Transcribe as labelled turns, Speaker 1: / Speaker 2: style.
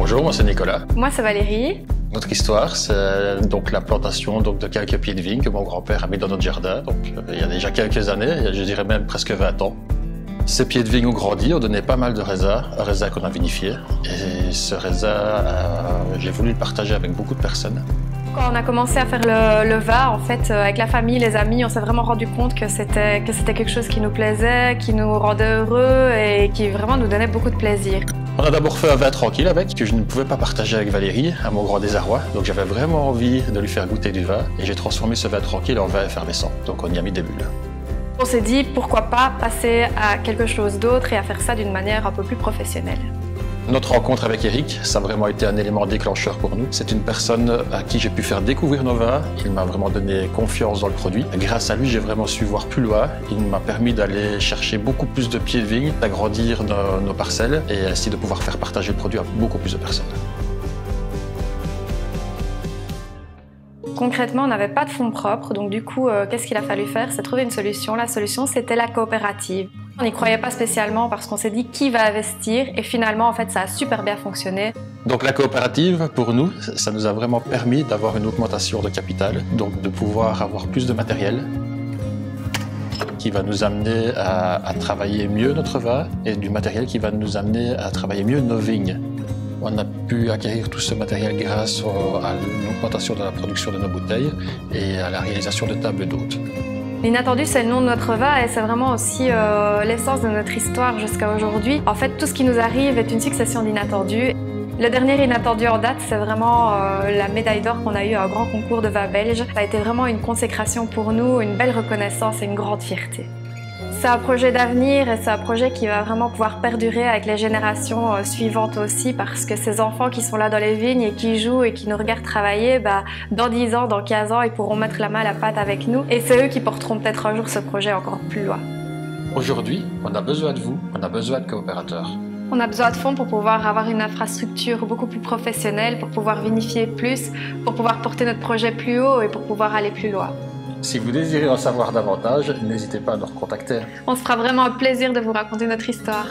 Speaker 1: Bonjour, moi c'est Nicolas.
Speaker 2: Moi c'est Valérie.
Speaker 1: Notre histoire, c'est donc la plantation de quelques pieds de vigne que mon grand-père a mis dans notre jardin. Donc, il y a déjà quelques années, je dirais même presque 20 ans. Ces pieds de vigne ont grandi, ont donné pas mal de raisins, un raisin qu'on a vinifié. Et ce raisin, j'ai voulu le partager avec beaucoup de personnes.
Speaker 2: Quand on a commencé à faire le vin, en fait, avec la famille, les amis, on s'est vraiment rendu compte que c'était quelque chose qui nous plaisait, qui nous rendait heureux et qui vraiment nous donnait beaucoup de plaisir.
Speaker 1: On a d'abord fait un vin tranquille avec, que je ne pouvais pas partager avec Valérie, à mon grand désarroi. Donc j'avais vraiment envie de lui faire goûter du vin et j'ai transformé ce vin tranquille en vin effervescent. Donc on y a mis des bulles.
Speaker 2: On s'est dit pourquoi pas passer à quelque chose d'autre et à faire ça d'une manière un peu plus professionnelle.
Speaker 1: Notre rencontre avec Eric, ça a vraiment été un élément déclencheur pour nous. C'est une personne à qui j'ai pu faire découvrir nos vins. Il m'a vraiment donné confiance dans le produit. Grâce à lui, j'ai vraiment su voir plus loin. Il m'a permis d'aller chercher beaucoup plus de pieds de vigne, d'agrandir nos parcelles et ainsi de pouvoir faire partager le produit à beaucoup plus de personnes.
Speaker 2: Concrètement, on n'avait pas de fonds propres, donc du coup, qu'est-ce qu'il a fallu faire? C'est trouver une solution. La solution, c'était la coopérative. On n'y croyait pas spécialement parce qu'on s'est dit qui va investir et finalement, en fait, ça a super bien fonctionné.
Speaker 1: Donc la coopérative, pour nous, ça nous a vraiment permis d'avoir une augmentation de capital, donc de pouvoir avoir plus de matériel qui va nous amener à travailler mieux notre vin et du matériel qui va nous amener à travailler mieux nos vignes. On a pu acquérir tout ce matériel grâce à l'augmentation de la production de nos bouteilles et à la réalisation de tables d'hôtes.
Speaker 2: L'inattendu, c'est le nom de notre vin et c'est vraiment aussi l'essence de notre histoire jusqu'à aujourd'hui. En fait, tout ce qui nous arrive est une succession d'inattendus. Le dernier inattendu en date, c'est vraiment la médaille d'or qu'on a eue à un grand concours de vin belge. Ça a été vraiment une consécration pour nous, une belle reconnaissance et une grande fierté. C'est un projet d'avenir et c'est un projet qui va vraiment pouvoir perdurer avec les générations suivantes aussi parce que ces enfants qui sont là dans les vignes et qui jouent et qui nous regardent travailler, dans 10 ans, dans 15 ans, ils pourront mettre la main à la pâte avec nous et c'est eux qui porteront peut-être un jour ce projet encore plus loin.
Speaker 1: Aujourd'hui, on a besoin de vous, on a besoin de coopérateurs.
Speaker 2: On a besoin de fonds pour pouvoir avoir une infrastructure beaucoup plus professionnelle, pour pouvoir vinifier plus, pour pouvoir porter notre projet plus haut et pour pouvoir aller plus loin.
Speaker 1: Si vous désirez en savoir davantage, n'hésitez pas à nous recontacter.
Speaker 2: On se fera vraiment un plaisir de vous raconter notre histoire.